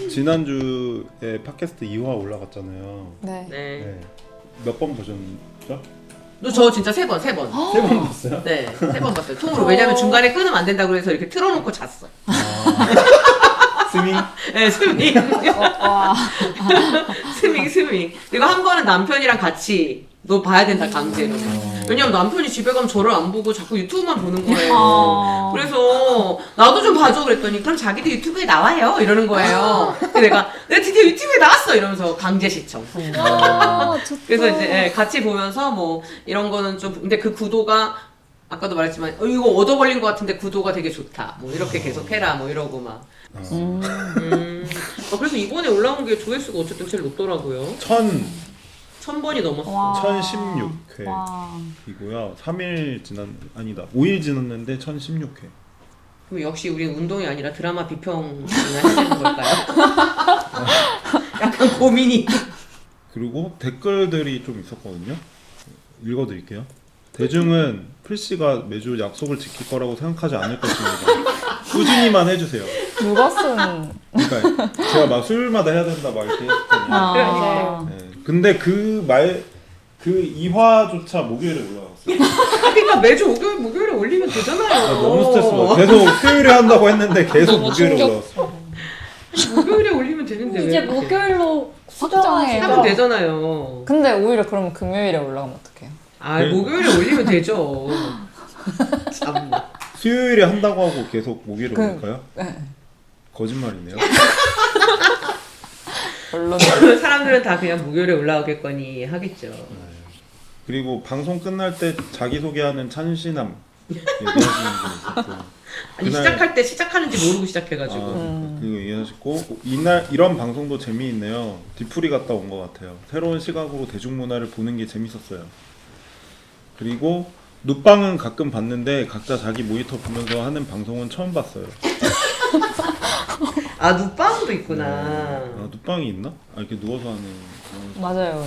지난주에 팟캐스트 2화 올라갔잖아요. 네. 네. 몇 번 보셨죠? 저 진짜 세 번. 세 번 봤어요? 네, 세 번 봤어요. 통으로. 왜냐면 중간에 끊으면 안 된다고 해서 이렇게 틀어놓고 잤어. 스밍? 네, 스밍. 와. 스밍. 그리고 한 번은 남편이랑 같이 너 봐야 된다, 강제로. 왜냐면 남편이 집에 가면 저를 안 보고 자꾸 유튜브만 보는 거예요. 그래서 나도 좀 봐줘 그랬더니 그럼 자기도 유튜브에 나와요 이러는 거예요. 그래서 내가 드디어 유튜브에 나왔어 이러면서 강제 시청. 좋다. 그래서 이제 같이 보면서 뭐 이런 거는 좀 근데 그 구도가 아까도 말했지만 이거 얻어 걸린 것 같은데 구도가 되게 좋다. 뭐 이렇게 계속 해라 뭐 이러고 막. 그래서 이번에 올라온 게 조회수가 어쨌든 제일 높더라고요. 1000번이 넘었어. 와. 1016회이고요. 3일 아니다. 5일 지났는데 1016회. 그럼 역시 우리는 운동이 아니라 드라마 비평이나 해야 되는 걸까요? 약간 고민이. 그리고 댓글들이 좀 있었거든요. 읽어드릴게요. 대중은 필씨가 매주 약속을 지킬 거라고 생각하지 않을 것입니다. 꾸준히만 해주세요. 누가 쓴? 그러니까 제가 막 수요일마다 해야 된다 막 이렇게 했거든요. 그러니까. 네. 근데 그 2화조차 목요일에 올라갔어요. 그러니까 매주 목요일에 올리면 되잖아요. 너무 스트레스 받아. 계속 수요일에 한다고 했는데 계속 목요일에 올라갔어. 목요일에 올리면 되는데 이제 왜 이렇게. 목요일로 확정해. 하면 되잖아요. 근데 오히려 그러면 금요일에 올라가면 어떡해요? 아, 네. 목요일에 올리면 되죠. 참. 수요일에 한다고 하고 계속 목요일에 올릴까요? 네. 거짓말이네요. 결론. 사람들은 다 그냥 목요일에 올라오겠거니 하겠죠. 그리고 방송 끝날 때 자기소개하는 찬신함 얘기하시는 분 있었고 아니 시작할 때 시작하는지 모르고 시작해가지고. 그거 얘기하셨고 이런 방송도 재미있네요. 뒤풀이 갔다 온 것 같아요. 새로운 시각으로 대중문화를 보는 게 재밌었어요. 그리고 눕방은 가끔 봤는데 각자 자기 모니터 보면서 하는 방송은 처음 봤어요. 아 눕방도 있구나. 아, 눕방이 있나? 아, 이렇게 누워서 하는 맞아요.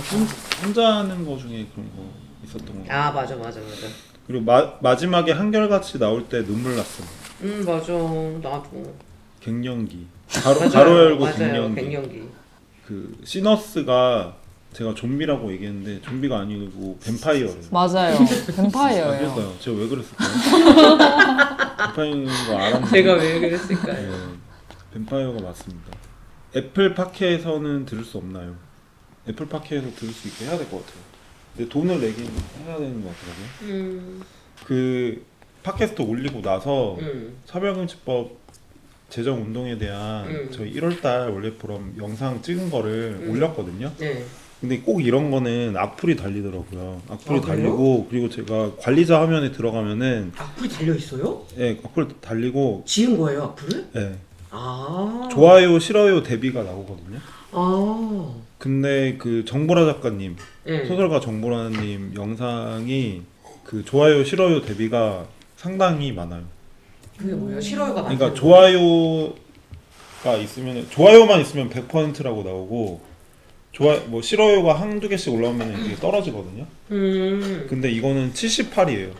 혼자 하는 거 중에 그런 거 있었던 거 같아요. 아 맞아. 그리고 마지막에 한결같이 나올 때 눈물 났어요. 맞아. 나도. 갱년기 가로 열고 맞아요. 갱년기. 갱년기. 그 시너스가 제가 좀비라고 얘기했는데 좀비가 아니고 뱀파이어예요. 맞아요. 뱀파이어예요. 그랬어요. 제가 왜 그랬을까요? 뱀파이어인 거 알았는데. 제가 왜 그랬을까요? 네, 뱀파이어가 맞습니다. 애플 팟캐에서는 들을 수 없나요? 애플 팟캐에서 들을 수 있게 해야 될 것 같아요. 근데 돈을 내긴 해야 되는 것 같더라고요. 그 팟캐스트 올리고 나서 차별금지법 제정 운동에 대한 저희 1월달 원래 프롬 영상 찍은 거를 올렸거든요. 네. 근데 꼭 이런 거는 악플이 달리더라고요. 악플이 아, 그래요? 달리고 그리고 제가 관리자 화면에 들어가면은 악플이 달려 있어요? 악플 달리고 지은 거예요 악플을? 아. 좋아요 싫어요 대비가 나오거든요. 아. 근데 그 정보라 작가님 네. 소설가 정보라님 영상이 그 좋아요 싫어요 대비가 상당히 많아요. 그게 뭐예요? 싫어요가 많아요. 그러니까 좋아요가 있으면 좋아요만 있으면 100%라고 나오고 뭐 싫어요가 한두 개씩 올라오면 이게 떨어지거든요. 근데 이거는 78이에요.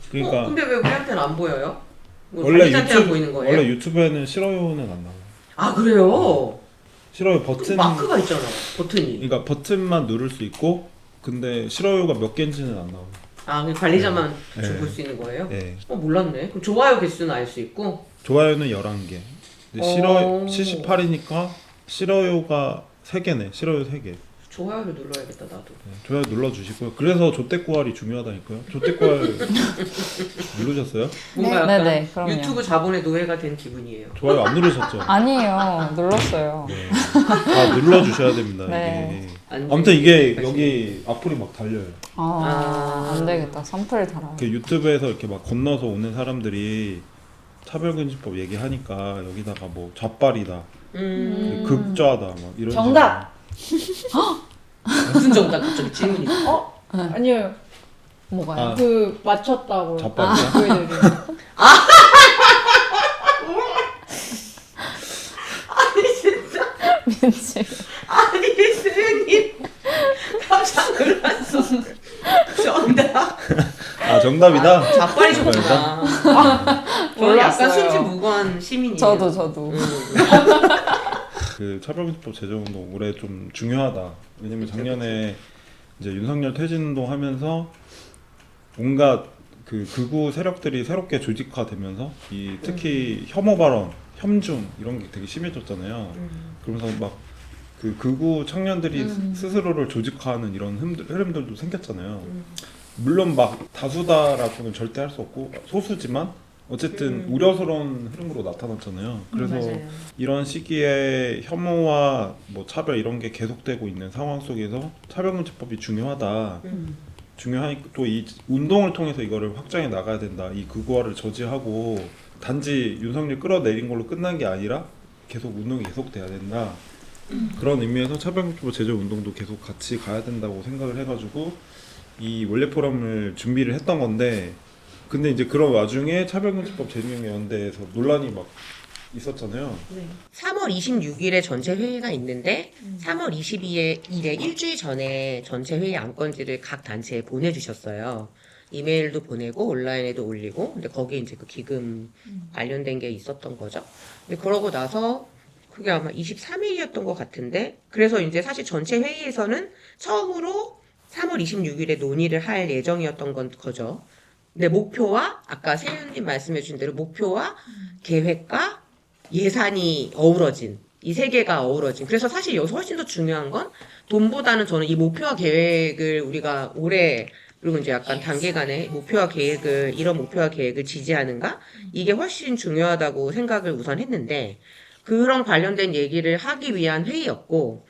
그러니까 근데 왜 우리한테는 안 보여요? 뭐 원래 관리자한테만 보이는 거예요? 원래 유튜브에는 싫어요는 안 나와요. 아 그래요? 싫어요 버튼 마크가 있잖아 버튼이. 그러니까 버튼만 누를 수 있고 근데 싫어요가 몇 개인지는 안 나와요. 아 그냥 관리자만 네. 줄 수 있는 거예요? 네. 몰랐네. 그럼 좋아요 개수는 알 수 있고. 좋아요는 11개. 근데 싫어요 78이니까 싫어요가 3개네. 싫어요 3개. 좋아요를 눌러야겠다 나도. 좋아요 눌러주시고요. 그래서 조떼꾸알이 중요하다니까요. 조떼꾸알 누르셨어요? 뭔가 네, 약간 네, 그럼요. 유튜브 자본의 노예가 된 기분이에요. 좋아요 안 누르셨죠? 아니에요. 눌렀어요. 네. 다 눌러주셔야 됩니다. 네. 이게. 안 아무튼 이게 되지. 여기 악플이 막 달려요. 안 되겠다. 선플 달아요. 그 유튜브에서 이렇게 막 건너서 오는 사람들이 차별금지법 얘기하니까 여기다가 뭐 좌빨이다, 극좌다 막 이런. 정답! 무슨 정답 갑자기 질문이. 아니요. 뭐가요? 아. 그 맞췄다고. 좌빨이야? 보여드려요. 아니 진짜. 민지. 아니 스님 깜짝 놀랐어. 정답. 아 정답이다. 자빨이 좋구나. 저는 약간 몰랐어요. 순진무구한 시민이에요. 저도. 그 차별금지법 제정운동 올해 좀 중요하다. 왜냐면 작년에 이제 윤석열 퇴진운동 하면서 뭔가 그 극우 세력들이 새롭게 조직화되면서 이 특히 혐오 발언, 혐중 이런 게 되게 심해졌잖아요. 그러면서 막 그 극우 청년들이 스스로를 조직화하는 이런 흐름들도 생겼잖아요. 물론 막 다수다라고는 절대 할 수 없고 소수지만 어쨌든 우려스러운 흐름으로 나타났잖아요. 그래서 맞아요. 이런 시기에 혐오와 뭐 차별 이런 게 계속되고 있는 상황 속에서 차별금지법이 중요하다. 중요하니까 또 이 운동을 통해서 이거를 확장해 나가야 된다. 이 극우화를 저지하고 단지 윤석열 끌어내린 걸로 끝난 게 아니라 계속 운동이 계속돼야 된다. 그런 의미에서 차별금지법 제정 운동도 계속 같이 가야 된다고 생각을 해가지고 이 원래 포럼을 준비를 했던 건데, 근데 이제 그런 와중에 차별금지법 제정연대에서 논란이 막 있었잖아요. 3월 26일에 전체 회의가 있는데 3월 22일에 일주일 전에 전체 회의 안건지를 각 단체에 보내주셨어요. 이메일도 보내고 온라인에도 올리고, 근데 거기에 이제 그 기금 관련된 게 있었던 거죠. 근데 그러고 나서 그게 아마 23일이었던 것 같은데, 그래서 이제 사실 전체 회의에서는 처음으로 3월 26일에 논의를 할 예정이었던 거죠. 근데 목표와 아까 세윤님 말씀해주신 대로 목표와 계획과 예산이 어우러진, 이 세 개가 어우러진. 그래서 사실 여기서 훨씬 더 중요한 건 돈보다는 저는 이 목표와 계획을 우리가 올해, 그리고 이제 약간 단기간에 목표와 계획을, 이런 목표와 계획을 지지하는가? 이게 훨씬 중요하다고 생각을 우선 했는데, 그런 관련된 얘기를 하기 위한 회의였고,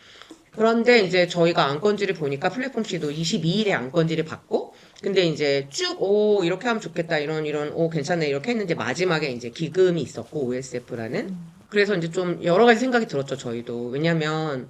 그런데 이제 저희가 안건지를 보니까 플랫폼 씨도 22일에 안건지를 받고, 근데 이제 쭉, 이렇게 하면 좋겠다, 이런, 괜찮네, 이렇게 했는데 마지막에 이제 기금이 있었고, OSF라는. 그래서 이제 좀 여러 가지 생각이 들었죠, 저희도. 왜냐면,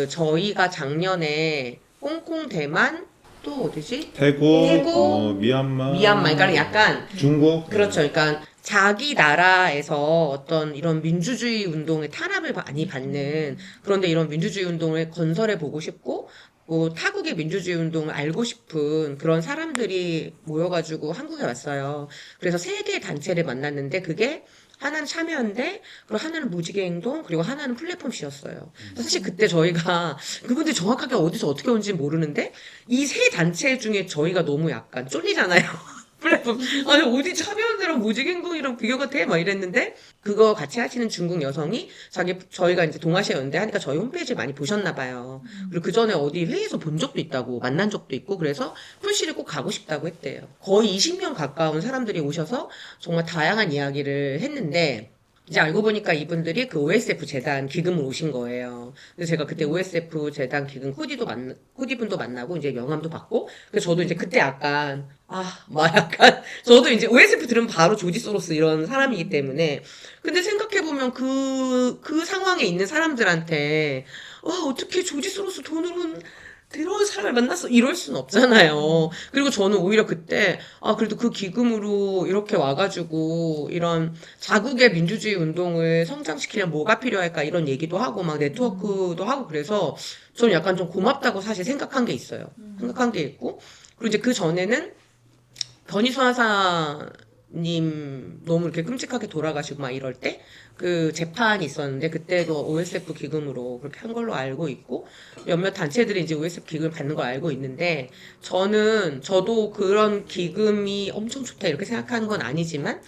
저희가 작년에 홍콩, 대만, 또 어디지? 태국, 미얀마, 그러니까 약간, 중국. 그렇죠. 그러니까 자기 나라에서 어떤 이런 민주주의 운동의 탄압을 많이 받는, 그런데 이런 민주주의 운동을 건설해 보고 싶고, 뭐 타국의 민주주의 운동을 알고 싶은 그런 사람들이 모여가지고 한국에 왔어요. 그래서 세 개의 단체를 만났는데, 그게 하나는 참여연대, 그리고 하나는 무지개행동, 그리고 하나는 플랫폼씨였어요. 사실 그때 저희가 그분들 정확하게 어디서 어떻게 온지 모르는데, 이 세 단체 중에 저희가 너무 약간 쫄리잖아요. 플랫폼. 아니, 어디 참여연대랑 무지개행동이랑 비교가 돼? 막 이랬는데, 그거 같이 하시는 중국 여성이 저희가 이제 동아시아 연대 하니까 저희 홈페이지를 많이 보셨나봐요. 그리고 그 전에 어디 회의에서 본 적도 있다고, 만난 적도 있고, 그래서 풀씨를 꼭 가고 싶다고 했대요. 거의 20명 가까운 사람들이 오셔서 정말 다양한 이야기를 했는데, 이제 알고 보니까 이분들이 그 OSF 재단 기금을 오신 거예요. 그래서 제가 그때 OSF 재단 기금 후디분도 만나고 이제 명함도 받고, 그래서 저도 이제 그때 약간, 저도 이제 OSF 들으면 바로 조지 소로스 이런 사람이기 때문에. 근데 생각해보면 그 상황에 있는 사람들한테, 어떻게 조지 소로스 돈으로 그런 사람을 만났어? 이럴 순 없잖아요. 그리고 저는 오히려 그때, 그래도 그 기금으로 이렇게 와가지고, 이런 자국의 민주주의 운동을 성장시키려면 뭐가 필요할까? 이런 얘기도 하고, 막 네트워크도 하고, 그래서 저는 약간 좀 고맙다고 사실 생각한 게 있어요. 생각한 게 있고, 그리고 이제 그 전에는 변희수 하사님 너무 이렇게 끔찍하게 돌아가시고 막 이럴 때, 그 재판이 있었는데 그때도 OSF 기금으로 그렇게 한 걸로 알고 있고, 몇몇 단체들이 이제 OSF 기금을 받는 걸 알고 있는데, 저도 그런 기금이 엄청 좋다 이렇게 생각하는 건 아니지만,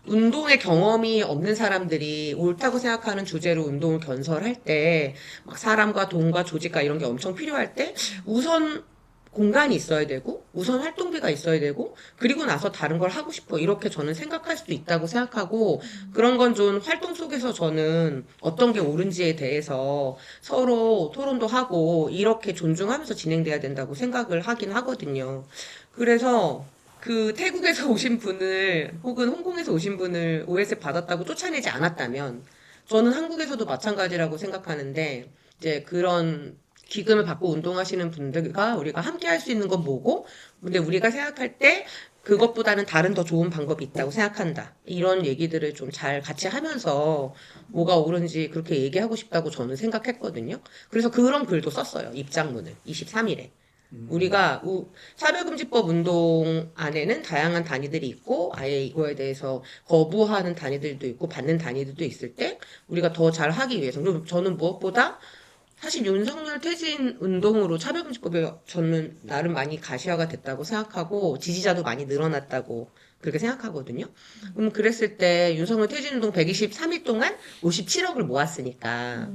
운동의 경험이 없는 사람들이 옳다고 생각하는 주제로 운동을 건설할 때, 막 사람과 돈과 조직과 이런 게 엄청 필요할 때, 우선 공간이 있어야 되고, 우선 활동비가 있어야 되고, 그리고 나서 다른 걸 하고 싶어. 이렇게 저는 생각할 수도 있다고 생각하고, 그런 건 좀 활동 속에서 저는 어떤 게 옳은지에 대해서 서로 토론도 하고, 이렇게 존중하면서 진행돼야 된다고 생각을 하긴 하거든요. 그래서 그 태국에서 오신 분을, 혹은 홍콩에서 오신 분을 OSF 받았다고 쫓아내지 않았다면, 저는 한국에서도 마찬가지라고 생각하는데, 이제 그런 기금을 받고 운동하시는 분들과 우리가 함께 할 수 있는 건 뭐고, 근데 우리가 생각할 때 그것보다는 다른 더 좋은 방법이 있다고 생각한다. 이런 얘기들을 좀 잘 같이 하면서 뭐가 옳은지 그렇게 얘기하고 싶다고 저는 생각했거든요. 그래서 그런 글도 썼어요. 입장문을 23일에. 우리가 차별금지법 운동 안에는 다양한 단위들이 있고 아예 이거에 대해서 거부하는 단위들도 있고 받는 단위들도 있을 때 우리가 더 잘하기 위해서 그리고 저는 무엇보다 사실 윤석열 퇴진 운동으로 차별금지법이 저는 나름 많이 가시화가 됐다고 생각하고 지지자도 많이 늘어났다고 그렇게 생각하거든요. 그랬을 때 윤석열 퇴진 운동 123일 동안 57억을 모았으니까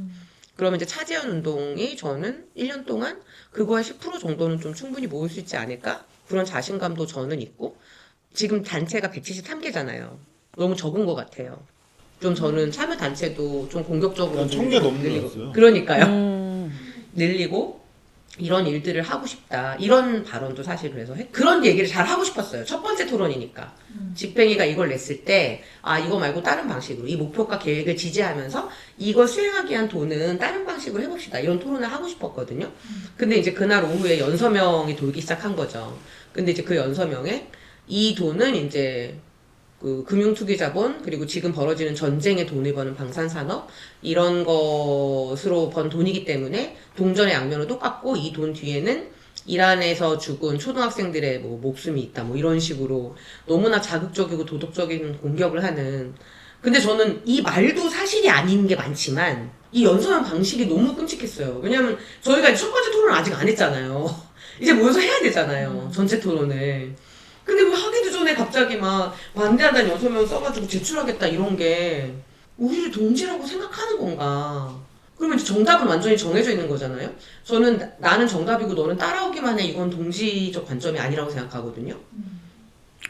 그러면 이제 차지연 운동이 저는 1년 동안 그거의 10% 정도는 좀 충분히 모을 수 있지 않을까? 그런 자신감도 저는 있고 지금 단체가 173개잖아요. 너무 적은 것 같아요. 좀 저는 참여 단체도 좀 공격적으로 난 1000개 넘는 줄 늘리고 알았어요. 그러니까요. 늘리고 이런 일들을 하고 싶다. 이런 발언도 사실 그래서 그런 얘기를 잘 하고 싶었어요. 첫 번째 토론이니까. 집행위가 이걸 냈을 때 이거 말고 다른 방식으로 이 목표과 계획을 지지하면서 이걸 수행하기 위한 돈은 다른 방식으로 해봅시다. 이런 토론을 하고 싶었거든요. 근데 이제 그날 오후에 연서명이 돌기 시작한 거죠. 근데 이제 그 연서명에 이 돈은 이제 그 금융투기자본 그리고 지금 벌어지는 전쟁에 돈을 버는 방산산업 이런 것으로 번 돈이기 때문에 동전의 양면은 똑같고 이 돈 뒤에는 이란에서 죽은 초등학생들의 뭐 목숨이 있다 뭐 이런 식으로 너무나 자극적이고 도덕적인 공격을 하는 근데 저는 이 말도 사실이 아닌 게 많지만 이 연설한 방식이 너무 끔찍했어요. 왜냐면 저희가 첫 번째 토론을 아직 안 했잖아요. 이제 모여서 해야 되잖아요. 전체 토론을. 근데 왜 하기도 전에 갑자기 막 반대한다는 연설문 써가지고 제출하겠다 이런 게 우리를 동지라고 생각하는 건가? 그러면 이제 정답은 완전히 정해져 있는 거잖아요. 저는 나는 정답이고 너는 따라오기만 해 이건 동지적 관점이 아니라고 생각하거든요.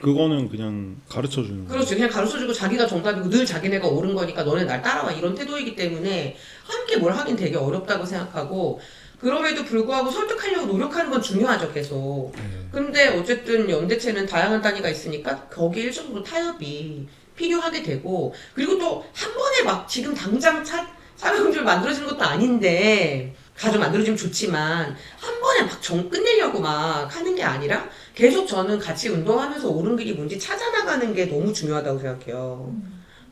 그거는 그냥 가르쳐 주는 거예요. 그렇죠. 그냥 가르쳐주고 자기가 정답이고 늘 자기네가 옳은 거니까 너네 날 따라와 이런 태도이기 때문에 함께 뭘 하긴 되게 어렵다고 생각하고 그럼에도 불구하고 설득하려고 노력하는 건 중요하죠 계속. 근데 어쨌든 연대체는 다양한 단위가 있으니까 거기에 일정도 타협이 필요하게 되고 그리고 또 한 번에 막 지금 당장 차별금지를 만들어지는 것도 아닌데 가져 만들어지면 좋지만 한 번에 막 끝내려고 막 하는 게 아니라 계속 저는 같이 운동하면서 옳은 길이 뭔지 찾아나가는 게 너무 중요하다고 생각해요.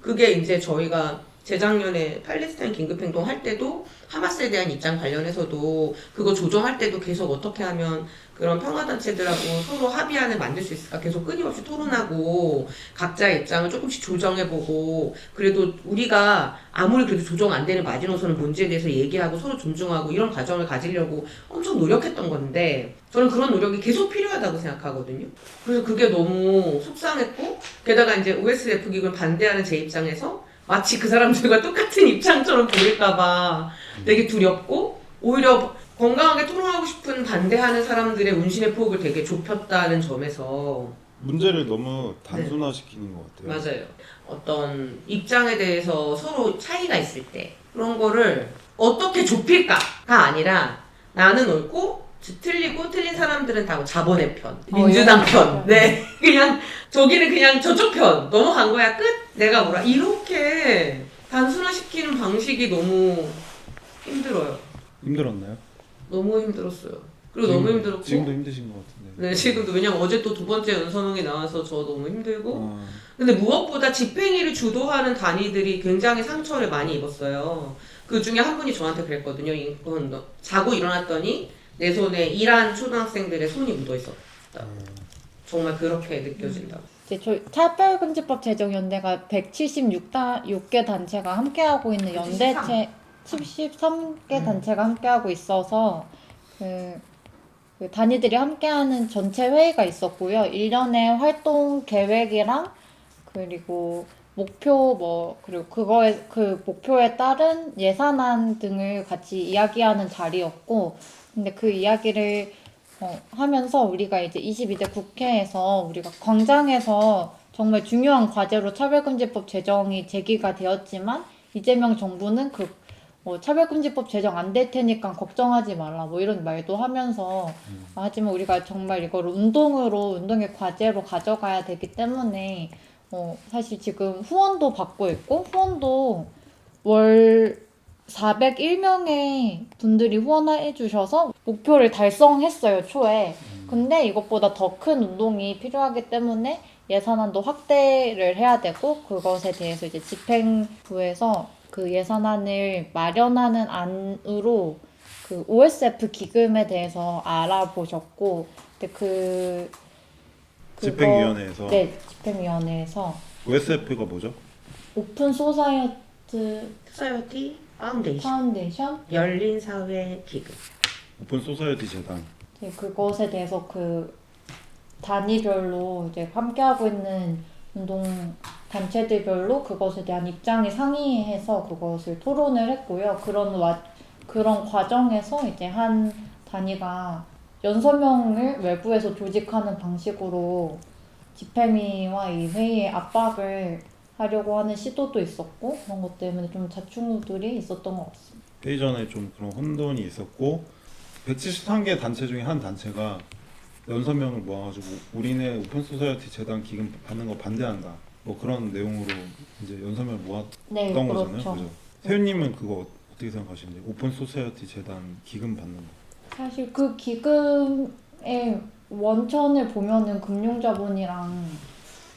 그게 이제 저희가 재작년에 팔레스타인 긴급행동 할 때도 하마스에 대한 입장 관련해서도 그거 조정할 때도 계속 어떻게 하면 그런 평화단체들하고 서로 합의안을 만들 수 있을까 계속 끊임없이 토론하고 각자의 입장을 조금씩 조정해보고 그래도 우리가 아무리 그래도 조정 안 되는 마지노선은 뭔지에 대해서 얘기하고 서로 존중하고 이런 과정을 가지려고 엄청 노력했던 건데 저는 그런 노력이 계속 필요하다고 생각하거든요. 그래서 그게 너무 속상했고 게다가 이제 OSF 기금을 반대하는 제 입장에서 마치 그 사람들과 똑같은 입장처럼 보일까봐 되게 두렵고 오히려 건강하게 토론하고 싶은 반대하는 사람들의 운신의 폭을 되게 좁혔다는 점에서 문제를 너무 단순화시키는 것 같아요. 맞아요. 어떤 입장에 대해서 서로 차이가 있을 때 그런 거를 어떻게 좁힐까가 아니라 나는 옳고 틀리고 틀린 사람들은 다 자본의 편, 민주당 편, 네 그냥 저기는 그냥 저쪽 편 넘어간 거야 끝. 내가 뭐라 이렇게 단순화시키는 방식이 너무 힘들어요. 힘들었나요? 너무 힘들었어요. 그리고 너무 힘들었고 지금도 힘드신 것 같은데. 네 지금도 왜냐면 어제 또 두 번째 연선홍에 나와서 저 너무 힘들고 근데 무엇보다 집행위를 주도하는 단위들이 굉장히 상처를 많이 입었어요. 그 중에 한 분이 저한테 그랬거든요. 자고 일어났더니 내 손에 이란 초등학생들의 손이 묻어 있었다. 정말 그렇게 느껴진다. 이제 저희 차별금지법 제정연대가 176개 단체가 함께하고 있는 연대체 73개 단체가 함께하고 있어서 그 단위들이 함께하는 전체 회의가 있었고요. 1년의 활동 계획이랑 그리고 목표 그리고 그거에 그 목표에 따른 예산안 등을 같이 이야기하는 자리였고 근데 그 이야기를 하면서 우리가 이제 22대 국회에서 우리가 광장에서 정말 중요한 과제로 차별금지법 제정이 제기가 되었지만 이재명 정부는 차별금지법 제정 안 될 테니까 걱정하지 말라 이런 말도 하면서 하지만 우리가 정말 이걸 운동의 과제로 가져가야 되기 때문에 사실 지금 후원도 받고 있고 후원도 월 401명의 분들이 후원해 주셔서 목표를 달성했어요 초에. 근데 이것보다 더 큰 운동이 필요하기 때문에 예산안도 확대를 해야 되고 그것에 대해서 이제 집행부에서 그 예산안을 마련하는 안으로 그 OSF 기금에 대해서 알아보셨고 근데 집행위원회에서 네, 집행위원회에서 OSF가 뭐죠? 오픈 소사이어티 소사이어티 파운데이션. 파운데이션 열린 사회 기금. 오픈 소사이어티 재단. 네, 그것에 대해서 그 단위별로 이제 함께하고 있는 운동 단체들별로 그것에 대한 입장이 상의해서 그것을 토론을 했고요. 그런 과정에서 이제 한 단위가 연서명을 외부에서 조직하는 방식으로 집행위와 이 회의에 압박을 하려고 하는 시도도 있었고 그런 것 때문에 좀 자충우들이 있었던 것 같습니다. 회의 전에 좀 그런 혼돈이 있었고 173개 단체 중에 한 단체가 연서명을 모아가지고 우리네 오픈소사이어티 재단 기금 받는 거 반대한다. 뭐 그런 내용으로 이제 연서명을 모았던 네, 거잖아요. 그렇죠. 그죠? 세윤님은 그거 어떻게 생각하시는지 오픈소사이어티 재단 기금 받는 거. 사실 그 기금의 원천을 보면은 금융자본이랑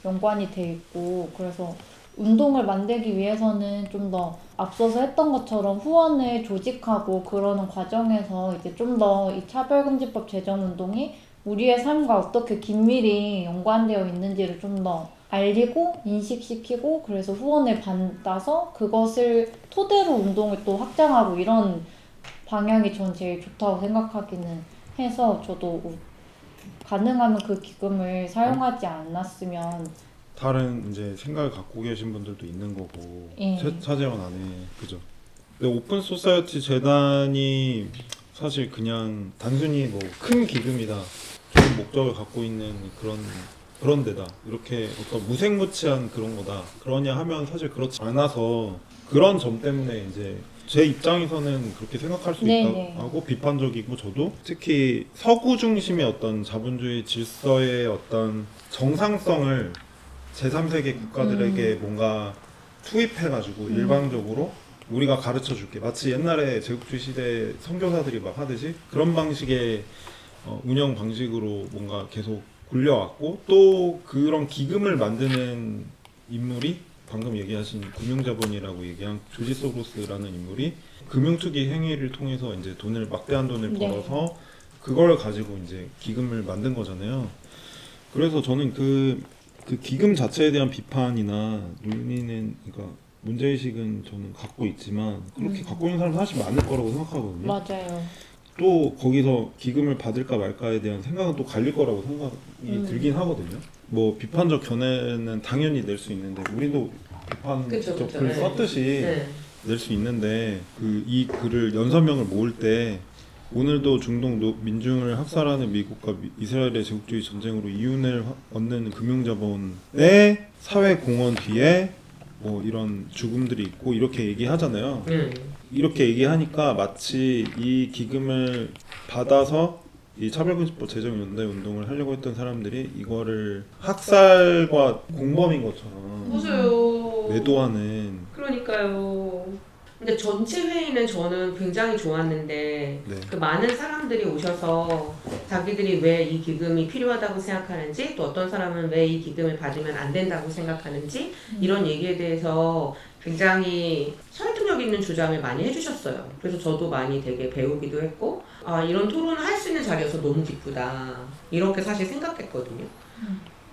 연관이 돼 있고 그래서 운동을 만들기 위해서는 좀 더 앞서서 했던 것처럼 후원을 조직하고 그러는 과정에서 이제 좀 더 이 차별금지법 제정 운동이 우리의 삶과 어떻게 긴밀히 연관되어 있는지를 좀 더 알리고 인식시키고 그래서 후원을 받아서 그것을 토대로 운동을 또 확장하고 이런 방향이 전 제일 좋다고 생각하기는 해서 저도 가능하면 그 기금을 사용하지 않았으면 다른 이제 생각을 갖고 계신 분들도 있는 거고 예. 차재원 안에 그죠. 근데 오픈 소사이어티 재단이 사실 그냥 단순히 뭐 큰 기금이다, 좋은 목적을 갖고 있는 그런 데다 이렇게 어떤 무색무취한 그런 거다 그러냐 하면 사실 그렇지 않아서 그런 점 때문에 이제 제 입장에서는 그렇게 생각할 수 네네. 있다고 하고 비판적이고 저도 특히 서구 중심의 어떤 자본주의 질서의 어떤 정상성을 제3세계 국가들에게 뭔가 투입해가지고 일방적으로 우리가 가르쳐 줄게 마치 옛날에 제국주의 시대 선교사들이 막 하듯이 그런 방식의 운영 방식으로 뭔가 계속 굴려왔고 또 그런 기금을 만드는 인물이 방금 얘기하신 금융자본이라고 얘기한 조지 소로스라는 인물이 금융투기 행위를 통해서 이제 막대한 돈을 네. 벌어서 그걸 가지고 이제 기금을 만든 거잖아요. 그래서 저는 그 기금 자체에 대한 비판이나 논리는 그러니까 문제의식은 저는 갖고 있지만 그렇게 갖고 있는 사람 사실 많을 거라고 생각하거든요. 맞아요. 또 거기서 기금을 받을까 말까에 대한 생각은 또 갈릴 거라고 생각이 들긴 하거든요. 뭐 비판적 견해는 당연히 낼 수 있는데 우리도 비판적 글을 썼듯이 네. 낼 수 있는데 이 글을 연서명을 모을 때 오늘도 중동 민중을 학살하는 미국과 이스라엘의 제국주의 전쟁으로 이윤을 얻는 금융자본의 사회 공헌 뒤에 뭐 이런 죽음들이 있고 이렇게 얘기하잖아요. 이렇게 얘기하니까 마치 이 기금을 받아서 이 차별금지법 제정연대 운동을 하려고 했던 사람들이 이거를 학살과 공범인 것처럼 맞아요. 매도하는. 그러니까요. 근데 전체 회의는 저는 굉장히 좋았는데 네. 그 많은 사람들이 오셔서 자기들이 왜 이 기금이 필요하다고 생각하는지 또 어떤 사람은 왜 이 기금을 받으면 안 된다고 생각하는지 이런 얘기에 대해서 굉장히 설득력 있는 주장을 많이 해주셨어요. 그래서 저도 많이 되게 배우기도 했고 아 이런 토론을 할 수 있는 자리여서 너무 기쁘다 이렇게 사실 생각했거든요.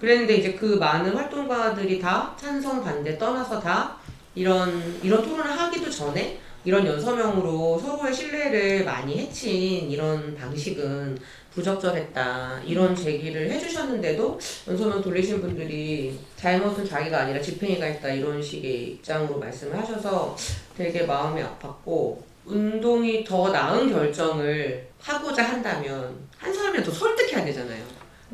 그랬는데 이제 그 많은 활동가들이 다 찬성 반대 떠나서 다 이런 토론을 하기도 전에 이런 연서명으로 서로의 신뢰를 많이 해친 이런 방식은 부적절했다 이런 제기를 해주셨는데도 연서명 돌리신 분들이 잘못은 자기가 아니라 집행위가 했다 이런 식의 입장으로 말씀을 하셔서 되게 마음이 아팠고 운동이 더 나은 결정을 하고자 한다면 한 사람이라도 설득해야 되잖아요.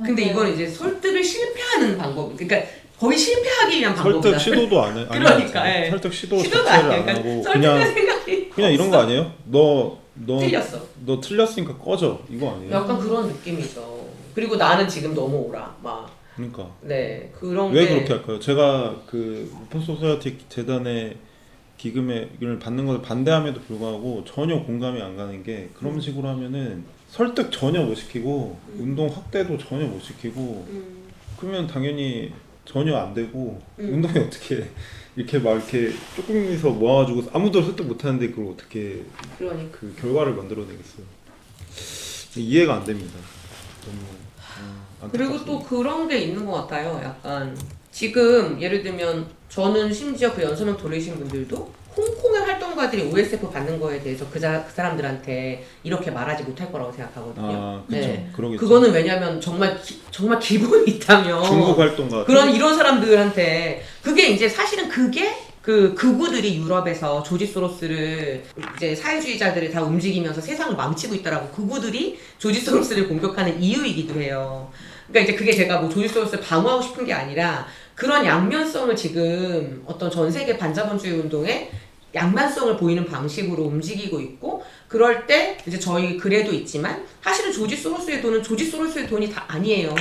근데 맞아요. 이건 이제 설득을 실패하는 방법 그러니까 거의 실패하기 위한 방법이다. 설득 시도도 안 해. 그러니까, 예. 설득 시도를 시도가 자체를 아니야. 안 하고 설득할 생각이 그냥 이런 거 아니에요? 너 틀렸어. 너 틀렸으니까 꺼져 이거 아니에요? 약간 그런 느낌이죠. 그리고 나는 지금 넘어오라. 막. 그러니까 네. 그런 왜 게 그렇게 할까요? 제가 그 오픈 소사이어티 재단의 기금을 받는 것을 반대함에도 불구하고 전혀 공감이 안 가는 게 그런 식으로 하면은 설득 전혀 못 시키고 운동 확대도 전혀 못 시키고 그러면 당연히 전혀 안 되고 운동이 어떻게 이렇게 막 이렇게 조금이서 모아가지고 아무도 설득 못 하는데 그걸 어떻게 그러니까. 그 결과를 만들어내겠어요. 이해가 안 됩니다. 너무 그리고 또 그런 게 있는 것 같아요. 약간 지금 예를 들면 저는 심지어 그 연소명 돌리신 분들도 홍콩의 활동가들이 OSF 받는 거에 대해서 그 사람들한테 이렇게 말하지 못할 거라고 생각하거든요. 아, 그렇죠. 네. 그러겠죠. 그거는 왜냐면 정말 기본이 있다면 중국 활동가 이런 사람들한테 그게 이제 사실은 그게 그 극우들이 유럽에서 조지 소로스를 이제 사회주의자들을 다 움직이면서 세상을 망치고 있다라고 극우들이 조지 소로스를 공격하는 이유이기도 해요. 그러니까 이제 그게 제가 뭐 조지 소로스를 방어하고 싶은 게 아니라 그런 양면성을 지금 어떤 전 세계 반자본주의 운동에 양면성을 보이는 방식으로 움직이고 있고 그럴 때 이제 저희 글에도 있지만 사실은 조지 소로스의 돈은 조지 소로스의 돈이 다 아니에요.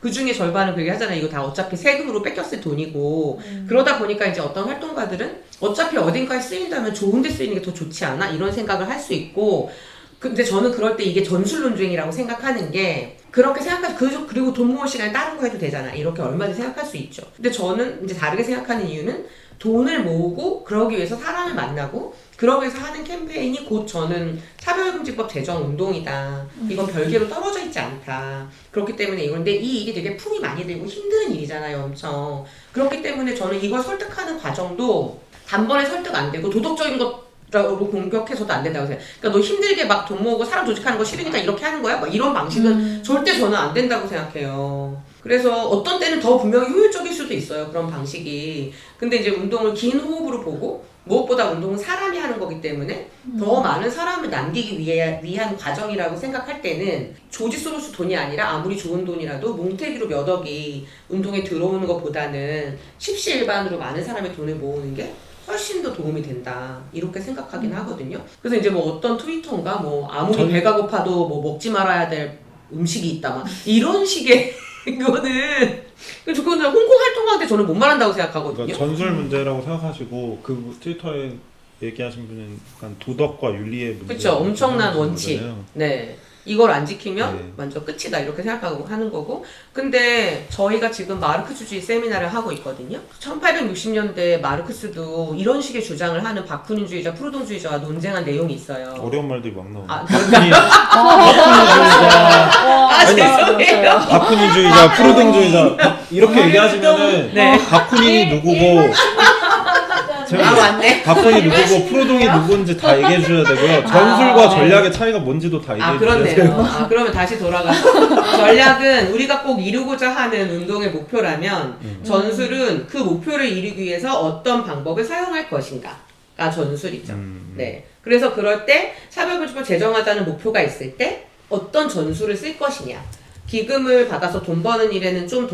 그 중에 절반은 그렇게 하잖아요. 이거 다 어차피 세금으로 뺏겼을 돈이고 그러다 보니까 이제 어떤 활동가들은 어차피 어딘가에 쓰인다면 좋은 데 쓰이는 게 더 좋지 않아? 이런 생각을 할 수 있고 근데 저는 그럴 때 이게 전술논쟁이라고 생각하는 게 그렇게 생각하죠. 그리고 돈 모을 시간에 다른 거 해도 되잖아. 이렇게 얼마든지 생각할 수 있죠. 근데 저는 이제 다르게 생각하는 이유는 돈을 모으고 그러기 위해서 사람을 만나고 그러기 위해서 하는 캠페인이 곧 저는 차별금지법 제정 운동이다. 이건 별개로 떨어져 있지 않다. 그렇기 때문에 이건데 이 일이 되게 품이 많이 들고 힘든 일이잖아요. 엄청. 그렇기 때문에 저는 이걸 설득하는 과정도 단번에 설득 안 되고 도덕적인 라고 공격해서도 안 된다고 생각해요. 그러니까 너 힘들게 막 돈 모으고 사람 조직하는 거 싫으니까 이렇게 하는 거야? 막 이런 방식은 절대 저는 안 된다고 생각해요. 그래서 어떤 때는 더 분명히 효율적일 수도 있어요. 그런 방식이. 근데 이제 운동을 긴 호흡으로 보고 무엇보다 운동은 사람이 하는 거기 때문에 더 많은 사람을 남기기 위한 과정이라고 생각할 때는 조지 소로스 돈이 아니라 아무리 좋은 돈이라도 뭉태기로 몇 억이 운동에 들어오는 것보다는 십시일반으로 많은 사람의 돈을 모으는 게 훨씬 더 도움이 된다 이렇게 생각하긴 하거든요. 그래서 이제 뭐 어떤 트위터인가 뭐 아무리 배가 고파도 뭐 먹지 말아야 될 음식이 있다 막 이런 식의 그거는 홍콩 활동가한테 저는 못 말한다고 생각하거든요. 그러니까 전술 문제라고 생각하시고 그 트위터에 얘기하신 분은 약간 도덕과 윤리의 문제. 그렇죠. 엄청난 원칙. 거잖아요. 네. 이걸 안 지키면 네. 완전 끝이다 이렇게 생각하고 하는 거고 근데 저희가 지금 마르크스주의 세미나를 하고 있거든요. 1860년대 마르크스도 이런 식의 주장을 하는 바쿠닌주의자, 프루동주의자와 논쟁한 내용이 있어요. 어려운 말들이 막 나오네. 아, 바쿠니주의자, 바쿠니주의자, 프루동주의자 이렇게 얘기하시면은 네. 바쿠닌이 누구고 맞네. 바쿠니 누구고 프로동이 누군지 다 얘기해 주셔야 되고요. 전술과 전략의 차이가 뭔지도 다 얘기해 주셔야 그렇네요. 돼요. 그러면 다시 돌아가서 전략은 우리가 꼭 이루고자 하는 운동의 목표라면 전술은 그 목표를 이루기 위해서 어떤 방법을 사용할 것인가가 전술이죠. 네. 그래서 그럴 때 차별금지법 제정하자는 목표가 있을 때 어떤 전술을 쓸 것이냐. 기금을 받아서 돈 버는 일에는 좀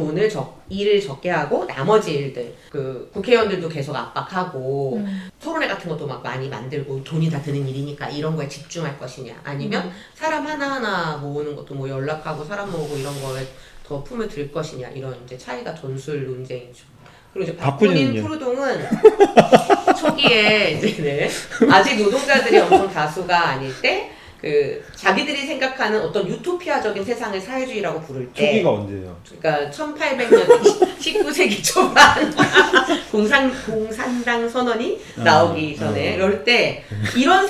일을 적게 하고 나머지 일들 그 국회의원들도 계속 압박하고 토론회 같은 것도 막 많이 만들고 돈이 다 드는 일이니까 이런 거에 집중할 것이냐 아니면 사람 하나하나 모으는 것도 뭐 연락하고 사람 모으고 이런 거에 더 품을 들 것이냐 이런 이제 차이가 전술 논쟁이죠. 그리고 이제 바쿠닌 프루동은 초기에 이제 네, 아직 노동자들이 엄청 다수가 아닐 때 그 자기들이 생각하는 어떤 유토피아적인 세상을 사회주의라고 부를 때 초기가 언제예요? 그러니까 1800년 19세기 초반 공산당 선언이 나오기 전에 그럴 때 이런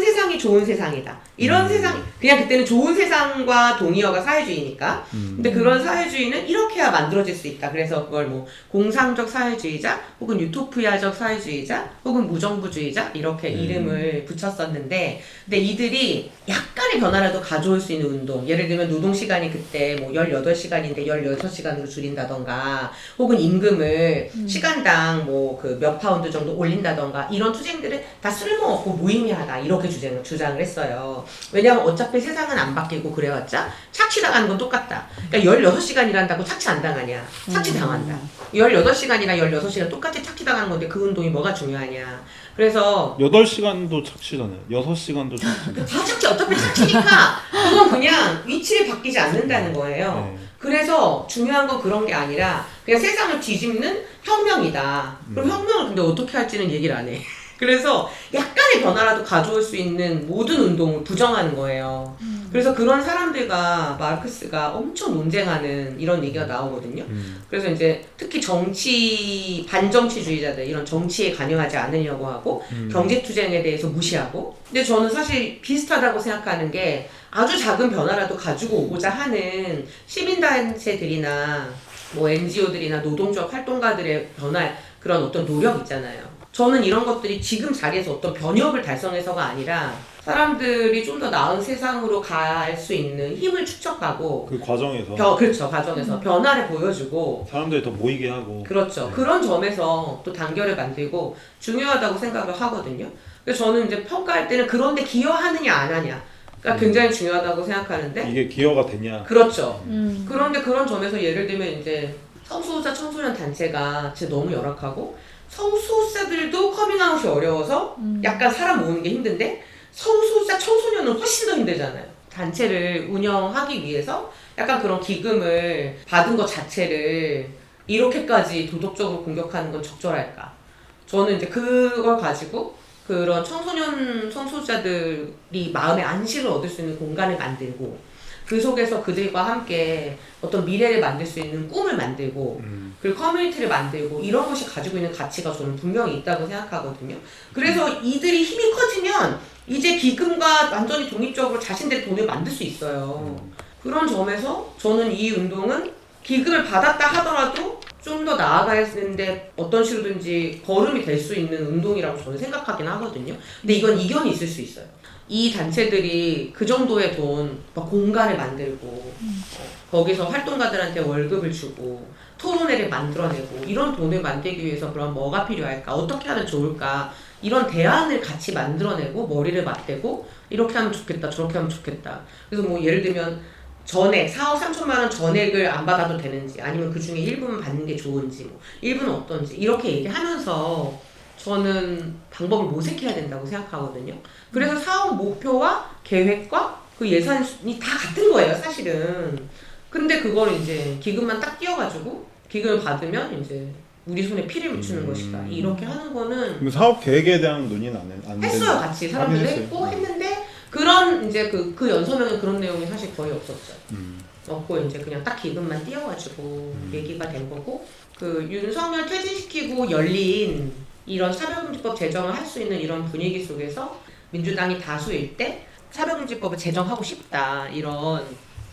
세상이 좋은 세상이다. 이런 세상 그냥 그때는 좋은 세상과 동의어가 사회주의니까. 근데 그런 사회주의는 이렇게 해야 만들어질 수 있다. 그래서 그걸 뭐 공상적 사회주의자 혹은 유토피아적 사회주의자 혹은 무정부주의자 이렇게 이름을 붙였었는데 근데 이들이 약간의 변화라도 가져올 수 있는 운동 예를 들면 노동시간이 그때 뭐 18시간인데 16시간으로 줄인다던가 혹은 임금을 시간당 뭐 그 몇 파운드 정도 올린다던가 이런 투쟁들은 다 쓸모없고 무의미하다 이렇게 주장을 했어요. 왜냐하면 어차피 세상은 안 바뀌고 그래왔자 착취당하는 건 똑같다. 그러니까 16시간 일한다고 착취 안 당하냐? 착취당한다. 18시간이나 16시간 똑같이 착취당하는 건데 그 운동이 뭐가 중요하냐. 그래서 8시간도 착취잖아요. 6시간도 착취. 다 착취 어차피 착취니까 그건 그냥 위치를 바뀌지 않는다는 거예요. 네. 그래서 중요한 건 그런 게 아니라 그냥 세상을 뒤집는 혁명이다. 그럼 혁명을 근데 어떻게 할지는 얘기를 안 해. 그래서 약간의 변화라도 가져올 수 있는 모든 운동을 부정하는 거예요. 그래서 그런 사람들과 마르크스가 엄청 논쟁하는 이런 얘기가 나오거든요. 그래서 이제 특히 반정치주의자들, 이런 정치에 관여하지 않으려고 하고 경제투쟁에 대해서 무시하고. 근데 저는 사실 비슷하다고 생각하는 게 아주 작은 변화라도 가지고 오고자 하는 시민단체들이나 뭐 NGO들이나 노동적 활동가들의 그런 어떤 노력 있잖아요. 저는 이런 것들이 지금 자리에서 어떤 변혁을 달성해서가 아니라 사람들이 좀 더 나은 세상으로 갈 수 있는 힘을 축적하고 그 과정에서 그렇죠. 과정에서 변화를 보여주고 사람들이 더 모이게 하고 그렇죠. 그런 점에서 또 단결을 만들고 중요하다고 생각을 하거든요. 그래서 저는 이제 평가할 때는 그런데 기여하느냐 안 하냐가 굉장히 중요하다고 생각하는데 이게 기여가 되냐. 그렇죠. 그런데 그런 점에서 예를 들면 이제 성소수자 청소년 단체가 진짜 너무 열악하고 성소수자들도 커밍아웃이 어려워서 약간 사람 모으는 게 힘든데 성소수자 청소년은 훨씬 더 힘들잖아요. 단체를 운영하기 위해서 약간 그런 기금을 받은 것 자체를 이렇게까지 도덕적으로 공격하는 건 적절할까? 저는 이제 그걸 가지고 그런 청소년 성소수자들이 마음의 안식을 얻을 수 있는 공간을 만들고 그 속에서 그들과 함께 어떤 미래를 만들 수 있는 꿈을 만들고 그리고 커뮤니티를 만들고 이런 것이 가지고 있는 가치가 저는 분명히 있다고 생각하거든요. 그래서 이들이 힘이 커지면 이제 기금과 완전히 독립적으로 자신들의 돈을 만들 수 있어요. 그런 점에서 저는 이 운동은 기금을 받았다 하더라도 좀 더 나아가는데 어떤 식으로든지 걸음이 될 수 있는 운동이라고 저는 생각하긴 하거든요. 근데 이건 이견이 있을 수 있어요. 이 단체들이 그 정도의 돈, 막 공간을 만들고 거기서 활동가들한테 월급을 주고 토론회를 만들어내고 이런 돈을 만들기 위해서 그럼 뭐가 필요할까? 어떻게 하면 좋을까? 이런 대안을 같이 만들어내고 머리를 맞대고 이렇게 하면 좋겠다, 저렇게 하면 좋겠다. 그래서 뭐 예를 들면 전액, 4억 3천만 원 전액을 안 받아도 되는지 아니면 그 중에 일부만 받는 게 좋은지 뭐 일부는 어떤지 이렇게 얘기하면서 저는 방법을 모색해야 된다고 생각하거든요. 그래서 사업 목표와 계획과 그 예산이 다 같은 거예요, 사실은. 근데 그걸 이제 기금만 딱 띄워가지고 기금을 받으면 이제 우리 손에 피를 묻히는 것이다. 이렇게 하는 거는 그럼 사업 계획에 대한 논의는 안 했어요, 같이 사람들이 했고 했는데 그런 이제 그 연서명에 그런 내용이 사실 거의 없었죠. 없고 이제 그냥 딱 기금만 띄워가지고 얘기가 된 거고 그 윤석열 퇴진시키고 열린 이런 차별금지법 제정을 할 수 있는 이런 분위기 속에서 민주당이 다수일 때 차별금지법을 제정하고 싶다 이런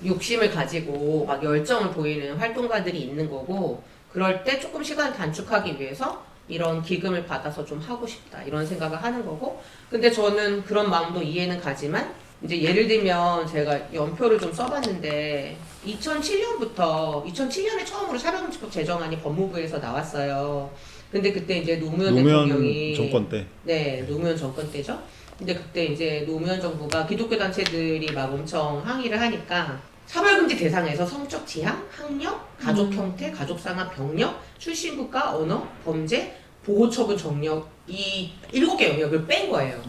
욕심을 가지고 막 열정을 보이는 활동가들이 있는 거고 그럴 때 조금 시간을 단축하기 위해서 이런 기금을 받아서 좀 하고 싶다 이런 생각을 하는 거고 근데 저는 그런 마음도 이해는 가지만 이제 예를 들면 제가 연표를 좀 써봤는데 2007년에 처음으로 차별금지법 제정안이 법무부에서 나왔어요. 근데 그때 이제 노무현 대통령이 정권 때. 네, 노무현 정권 때죠. 근데 그때 이제 노무현 정부가 기독교 단체들이 막 엄청 항의를 하니까 차별금지 대상에서 성적 지향, 학력, 가족 형태, 가족상합, 병력, 출신국가, 언어, 범죄, 보호처분 정력 이 7개 영역을 뺀 거예요.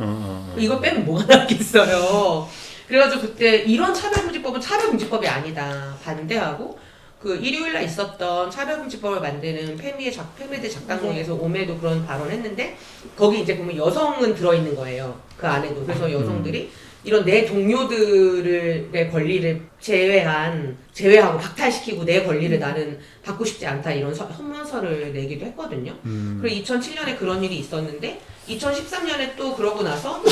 이걸 빼면 뭐가 남겠어요. 그래가지고 그때 이런 차별금지법은 차별금지법이 아니다 반대하고 그 일요일날 있었던 차별금지법을 만드는 페미대 작당동에서 오메도 그런 발언했는데 거기 이제 보면 여성은 들어있는 거예요. 그 안에도. 그래서 여성들이 이런 내 동료들의 권리를 제외하고 박탈시키고 내 권리를 나는 받고 싶지 않다 이런 헌문서를 내기도 했거든요. 그리고 2007년에 그런 일이 있었는데 2013년에 또 그러고 나서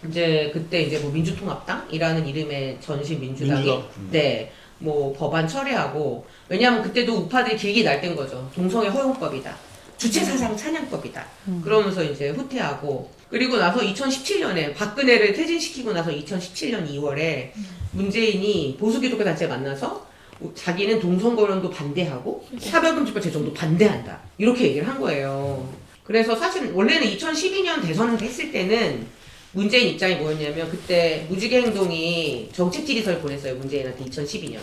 이제 그때 이제 뭐 민주통합당이라는 이름의 전신 민주당이 네. 뭐 법안 처리하고 왜냐하면 그때도 우파들이 길게 날땐 거죠. 동성애 허용법이다. 주체사상 찬양법이다. 그러면서 이제 후퇴하고 그리고 나서 2017년에 박근혜를 퇴진시키고 나서 2017년 2월에 문재인이 보수기독교 단체 만나서 자기는 동성결혼도 반대하고 차별금지법 제정도 반대한다. 이렇게 얘기를 한 거예요. 그래서 사실 원래는 2012년 대선을 했을 때는 문재인 입장이 뭐였냐면 그때 무지개 행동이 정책 질의서를 보냈어요. 문재인한테 2012년에.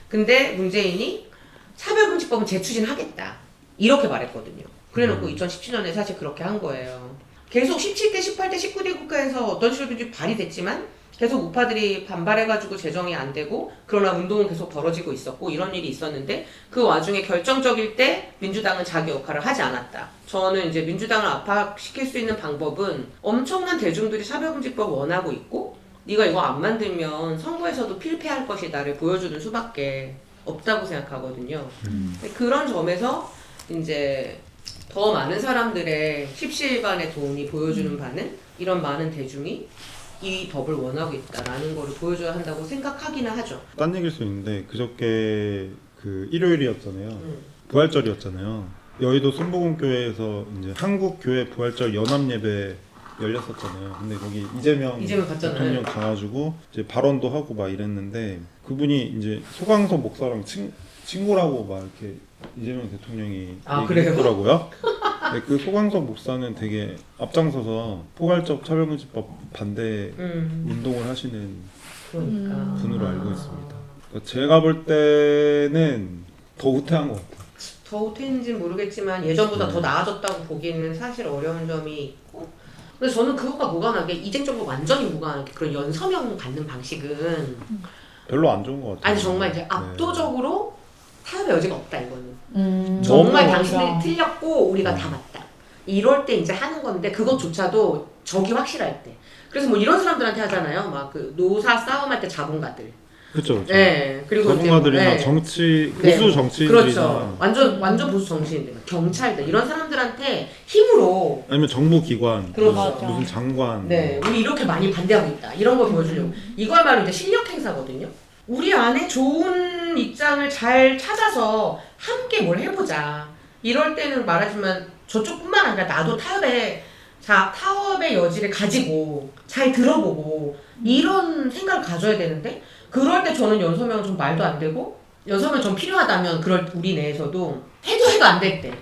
근데 문재인이 차별금지법은 재추진하겠다. 이렇게 말했거든요. 그래놓고 2017년에 사실 그렇게 한 거예요. 계속 17대, 18대, 19대 국회에서 어떤 식으로든지 발의됐지만 계속 우파들이 반발해가지고 제정이 안 되고 그러나 운동은 계속 벌어지고 있었고 이런 일이 있었는데 그 와중에 결정적일 때 민주당은 자기 역할을 하지 않았다. 저는 이제 민주당을 압박시킬 수 있는 방법은 엄청난 대중들이 차별금지법 원하고 있고 네가 이거 안 만들면 선거에서도 필패할 것이다를 보여주는 수밖에 없다고 생각하거든요. 그런 점에서 이제 더 많은 사람들의 십시일반의 돈이 보여주는 바는 이런 많은 대중이 이 법을 원하고 있다라는 거를 보여줘야 한다고 생각하기는 하죠. 딴 얘기일 수 있는데 그저께 그 일요일이었잖아요. 부활절이었잖아요. 여의도 순복음교회에서 이제 한국교회 부활절 연합예배 열렸었잖아요. 근데 거기 이재명 갔잖아요. 대통령 가가지고 이제 발언도 하고 막 이랬는데 그분이 이제 소강서 목사랑 친구라고 막 이렇게 이재명 대통령이 얘기했더라고요. 네, 그 소강서 목사는 되게 앞장서서 포괄적 차별금지법 반대 운동을 하시는 그러니까. 분으로 알고 있습니다. 그러니까 제가 볼 때는 더 후퇴한 것 같아요. 더 후퇴인지는 모르겠지만 예전보다 더 나아졌다고 보기에는 사실 어려운 점이 있고 근데 저는 그것과 무관하게 이쟁점과 완전히 무관하게 그런 연서명 받는 방식은 별로 안 좋은 것 같아요. 아니 정말 이제 네. 압도적으로 타협의 여지가 없다 이거는 음. 정말 너무 당신들이 맞아. 틀렸고 우리가 다 맞다 이럴 때 이제 하는 건데 그것조차도 적이 확실할 때 그래서 뭐 이런 사람들한테 하잖아요 막 그 노사 싸움할 때 자본가들 그렇죠. 그렇죠. 네 그리고 이제 전문가들이나 네. 정치 네. 보수 정치인들이나 그렇죠 완전 보수 정치인들 경찰들 이런 사람들한테 힘으로 아니면 정부 기관, 그렇죠. 맞아. 무슨 장관, 네, 우리 이렇게 많이 반대하고 있다. 이런 걸 보여주려고. 이거야말로 이제 실력 행사거든요. 우리 안에 좋은 입장을 잘 찾아서 함께 뭘 해보자. 이럴 때는 말하지만 저쪽뿐만 아니라 나도 타협의 여지를 가지고 잘 들어보고 이런 생각을 가져야 되는데 그럴 때 저는 연서명은 좀 말도 안 되고 연서명 좀 필요하다면 그럴 우리 내에서도 해도 안 될 때.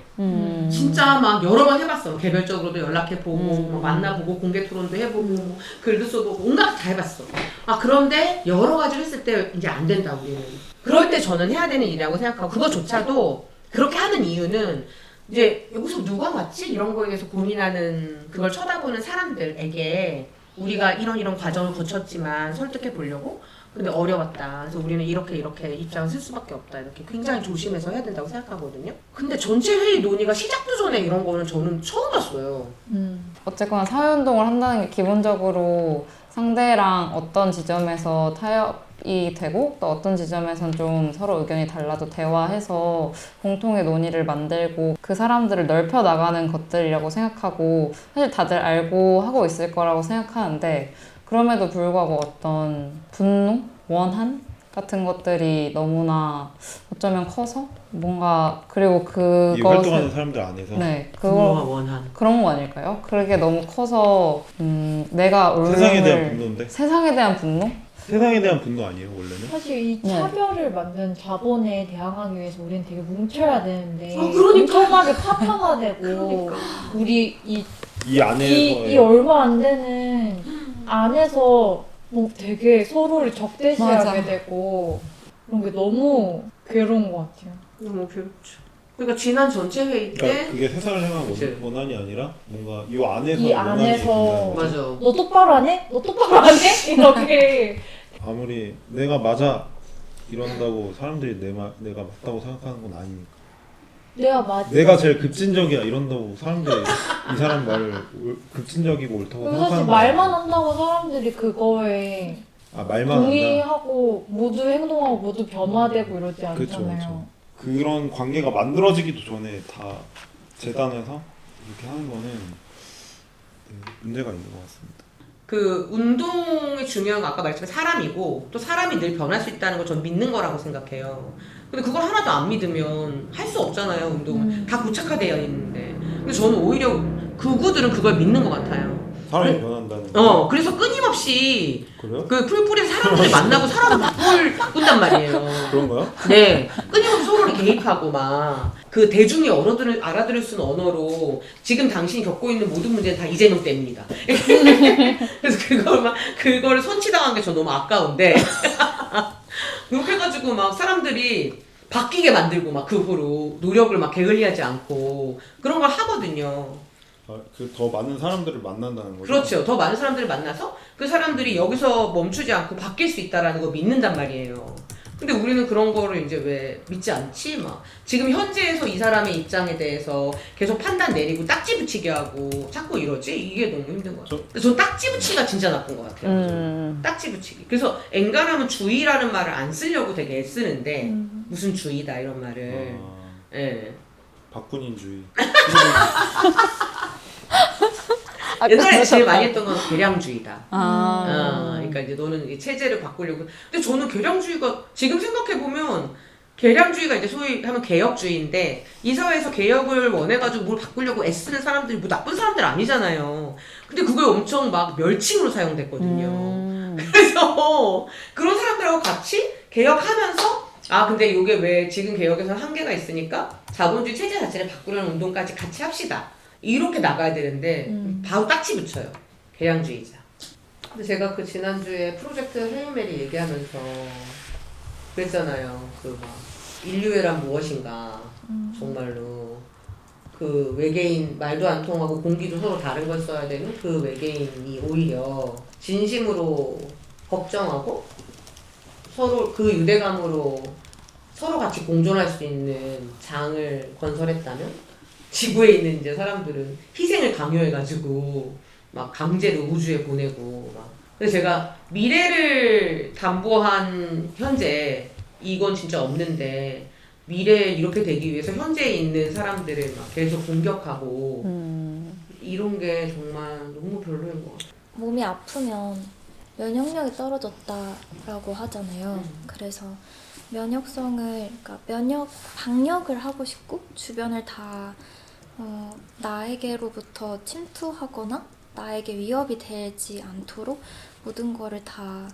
진짜 막 여러 번 해봤어. 개별적으로도 연락해보고, 뭐 만나보고, 공개 토론도 해보고, 뭐 글도 써보고, 온갖 다 해봤어. 아, 그런데 여러 가지를 했을 때 이제 안 된다, 우리는. 그럴 때 저는 해야 되는 일이라고 생각하고, 그거조차도 그렇게 하는 이유는 이제 여기서 누가 맞지? 이런 거에 대해서 고민하는, 그걸 쳐다보는 사람들에게 우리가 이런 과정을 거쳤지만 설득해 보려고 근데 어려웠다. 그래서 우리는 이렇게 입장을 쓸 수밖에 없다. 이렇게 굉장히 조심해서 해야 된다고 생각하거든요. 근데 전체 회의 논의가 시작도 전에 이런 거는 저는 처음 봤어요. 어쨌거나 사회운동을 한다는 게 기본적으로 상대랑 어떤 지점에서 타협이 되고 또 어떤 지점에선 좀 서로 의견이 달라도 대화해서 공통의 논의를 만들고 그 사람들을 넓혀 나가는 것들이라고 생각하고 사실 다들 알고 하고 있을 거라고 생각하는데 그럼에도 불구하고 어떤 분노? 원한? 같은 것들이 너무나 어쩌면 커서 뭔가 그리고 이 그것을 활동하는 사람들 안에서 네 분노와 그거 원한. 그런 거 아닐까요? 그게 너무 커서 내가 세상에 대한 옳음을 분노인데 세상에 대한 분노? 세상에 대한 분노 아니에요 원래는? 사실 이 네. 차별을 만든 자본에 대항하기 위해서 우리는 되게 뭉쳐야 되는데 그러니까. 엄청나게 파편화되고 그러니까. 우리 이 안에서 이 얼마 안 되는 안에서 뭐 되게 서로를 적대시하게 맞아. 되고 그런 게 너무 괴로운 것 같아요. 너무 괴롭죠. 그러니까 지난 전체 회의 그러니까 때 그게 세상을 향한 그치. 원한이 아니라 뭔가 이 안에서 이 원한이 안에서 있다는 거죠. 맞아. 너 똑바로 안 해? 너 똑바로 안 해? 이렇게 아무리 내가 맞아 이런다고 사람들이 내가 맞다고 생각하는 건 아니니까. 내가 맞아. 내가 제일 급진적이야 이런다고 사람들이 이 사람 말을 급진적이고 옳다고 그리고 생각하는 사실 거 말만 아니야. 한다고 사람들이 그거에 아 말만 한다. 동의하고 모두 행동하고 모두 변화되고 이러지 않잖아요. 그렇죠, 그렇죠. 그런 관계가 만들어지기도 전에 다 재단에서 이렇게 하는 거는 문제가 있는 것 같습니다. 그 운동이 중요한 거 아까 말했지만 사람이고 또 사람이 늘 변할 수 있다는 걸 저는 믿는 거라고 생각해요. 근데 그걸 하나도 안 믿으면 할 수 없잖아요. 운동은 다 고착화되어 있는데. 근데 저는 오히려 극우들은 그걸 믿는 것 같아요. 사람이 변한다는 거. 그래서 끊임없이 그래요? 그 풀뿌리에서 사람들 만나고 사람을 바꾼단 말이에요. 그런가요? 네, 끊임없이 서로를 개입하고 막 그 대중이 알아들을 수 있는 언어로 지금 당신이 겪고 있는 모든 문제는 다 이재명 때문이다. 그래서 그거를 선취당한 게 저 너무 아까운데 그렇게 해가지고 막 사람들이 바뀌게 만들고 막 그 후로 노력을 막 게을리하지 않고 그런 걸 하거든요. 더 많은 사람들을 만난다는 거죠. 그렇죠. 더 많은 사람들을 만나서 그 사람들이 여기서 멈추지 않고 바뀔 수 있다라는 거 믿는단 말이에요. 근데 우리는 그런 거를 이제 왜 믿지 않지? 막 지금 현재에서 이 사람의 입장에 대해서 계속 판단 내리고 딱지 붙이게 하고 자꾸 이러지? 이게 너무 힘든 것 같아요. 근데 전 딱지 붙이기가 진짜 나쁜 것 같아요. 딱지 붙이기. 그래서 엔간하면 주의라는 말을 안 쓰려고 되게 애쓰는데 무슨 주의다 이런 말을. 예. 박군인주의. 옛날에 제일 많이 했던 건 계량주의다. 아. 그러니까 이제 너는 이 체제를 바꾸려고. 근데 저는 계량주의가 지금 생각해 보면 계량주의가 이제 소위 하면 개혁주의인데 이 사회에서 개혁을 원해가지고 뭘 바꾸려고 애쓰는 사람들이 뭐 나쁜 사람들 아니잖아요. 근데 그게 엄청 막 멸칭으로 사용됐거든요. 그래서 그런 사람들하고 같이 개혁하면서 근데 이게 왜 지금 개혁에서는 한계가 있으니까 자본주의 체제 자체를 바꾸려는 운동까지 같이 합시다. 이렇게 나가야 되는데 바로 딱지 붙여요. 계량주의자. 근데 제가 그 지난주에 프로젝트 헤일메리 얘기하면서 그랬잖아요. 그 막 인류애란 무엇인가 정말로 그 외계인 말도 안 통하고 공기도 서로 다른 걸 써야 되는 그 외계인이 오히려 진심으로 걱정하고 서로 그 유대감으로 서로 같이 공존할 수 있는 장을 건설했다면 지구에 있는 이제 사람들은 희생을 강요해가지고 막 강제로 우주에 보내고 막. 그래서 제가 미래를 담보한 현재 이건 진짜 없는데 미래에 이렇게 되기 위해서 현재에 있는 사람들을 막 계속 공격하고 이런 게 정말 너무 별로인 것 같아요. 몸이 아프면 면역력이 떨어졌다라고 하잖아요. 그래서 면역성을, 그러니까 방역을 하고 싶고 주변을 다 나에게로부터 침투하거나 나에게 위협이 되지 않도록 모든 거를 다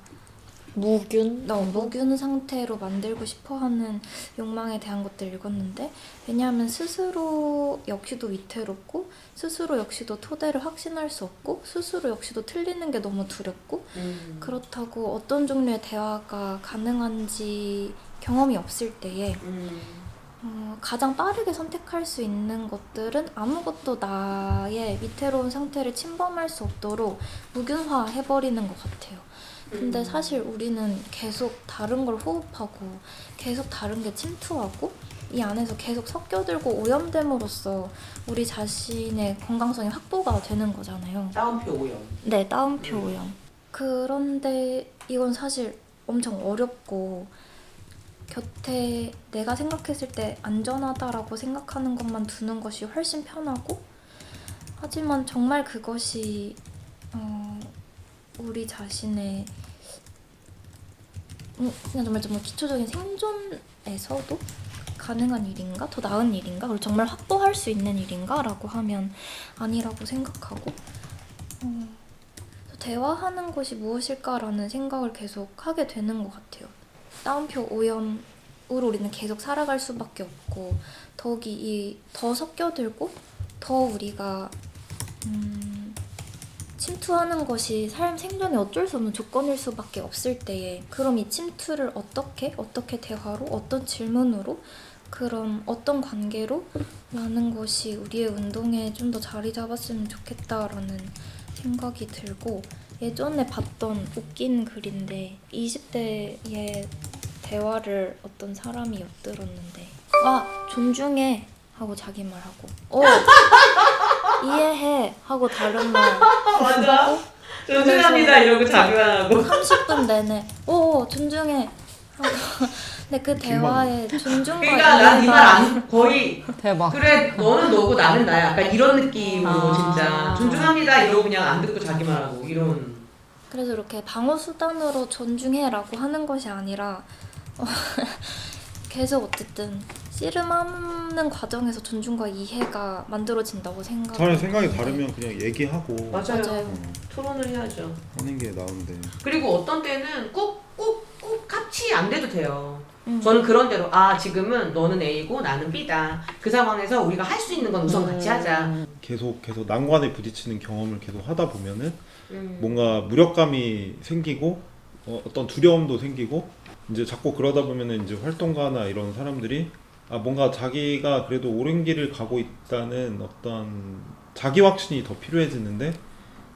무균 상태로 만들고 싶어하는 욕망에 대한 것들 읽었는데, 왜냐하면 스스로 역시도 위태롭고 스스로 역시도 토대를 확신할 수 없고 스스로 역시도 틀리는 게 너무 두렵고 그렇다고 어떤 종류의 대화가 가능한지 경험이 없을 때에 가장 빠르게 선택할 수 있는 것들은 아무것도 나의 위태로운 상태를 침범할 수 없도록 무균화해버리는 것 같아요. 근데 사실 우리는 계속 다른 걸 호흡하고 계속 다른 게 침투하고 이 안에서 계속 섞여들고 오염됨으로써 우리 자신의 건강성이 확보가 되는 거잖아요. 따옴표 오염. 네, 따옴표 오염. 그런데 이건 사실 엄청 어렵고 곁에 내가 생각했을 때 안전하다라고 생각하는 것만 두는 것이 훨씬 편하고, 하지만 정말 그것이 우리 자신의 그냥 정말 기초적인 생존에서도 가능한 일인가? 더 나은 일인가? 그걸 정말 확보할 수 있는 일인가? 라고 하면 아니라고 생각하고, 대화하는 것이 무엇일까라는 생각을 계속 하게 되는 것 같아요. 따옴표 오염으로 우리는 계속 살아갈 수밖에 없고, 더욱이 더 섞여들고 더 우리가 침투하는 것이 삶 생존에 어쩔 수 없는 조건일 수밖에 없을 때에, 그럼 이 침투를 어떻게 대화로, 어떤 질문으로, 그럼 어떤 관계로 라는 것이 우리의 운동에 좀 더 자리 잡았으면 좋겠다라는 생각이 들고, 예전에 봤던 웃긴 글인데 20대의 대화를 어떤 사람이 엿들었는데 존중해 하고 자기 말하고 이해해 하고 다른 말 맞아. 존중합니다 이러고 자기만하고 30분 내내 존중해 하고 근데 그 대화에 존중과 그러니까 난 이 말 안 거의 대박. 그래 너는 너고 나는 나야 약간 이런 느낌으로 진짜 존중합니다 이러고 그냥 안 듣고 자기 말하고 이런. 그래서 이렇게 방어 수단으로 존중해라고 하는 것이 아니라 계속 어쨌든 씨름하는 과정에서 존중과 이해가 만들어진다고 차라리 생각이 생각하는데. 다르면 그냥 얘기하고 맞아요. 토론을 해야죠. 하는 게 나은데. 그리고 어떤 때는 꼭 같이 안 돼도 돼요. 저는 그런 대로 지금은 너는 A고 나는 B다. 그 상황에서 우리가 할 수 있는 건 우선 같이 하자. 계속 난관에 부딪히는 경험을 계속 하다 보면은 뭔가 무력감이 생기고 어떤 두려움도 생기고, 이제 자꾸 그러다 보면은 이제 활동가나 이런 사람들이 뭔가 자기가 그래도 옳은 길을 가고 있다는 어떤 자기 확신이 더 필요해지는데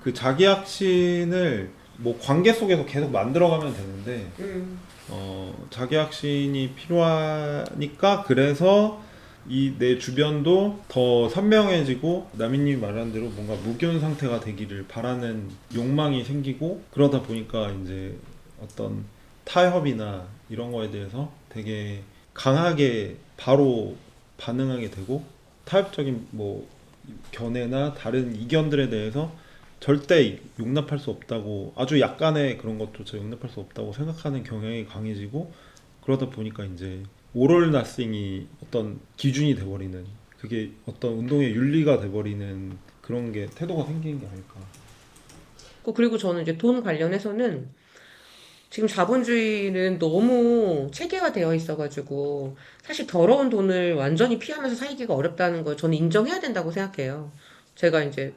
그 자기 확신을 뭐 관계 속에서 계속 만들어가면 되는데 자기 확신이 필요하니까 그래서 이 내 주변도 더 선명해지고 나미님이 말한 대로 뭔가 무균 상태가 되기를 바라는 욕망이 생기고 그러다 보니까 이제 어떤 타협이나 이런 거에 대해서 되게 강하게 바로 반응하게 되고 타협적인 뭐 견해나 다른 이견들에 대해서 절대 용납할 수 없다고 아주 약간의 그런 것조차 용납할 수 없다고 생각하는 경향이 강해지고 그러다 보니까 이제 오럴 나싱이 어떤 기준이 돼버리는 그게 어떤 운동의 윤리가 돼버리는 그런 게 태도가 생기는 게 아닐까. 그리고 저는 이제 돈 관련해서는 지금 자본주의는 너무 체계화되어 있어가지고 사실 더러운 돈을 완전히 피하면서 살기가 어렵다는 걸 저는 인정해야 된다고 생각해요. 제가 이제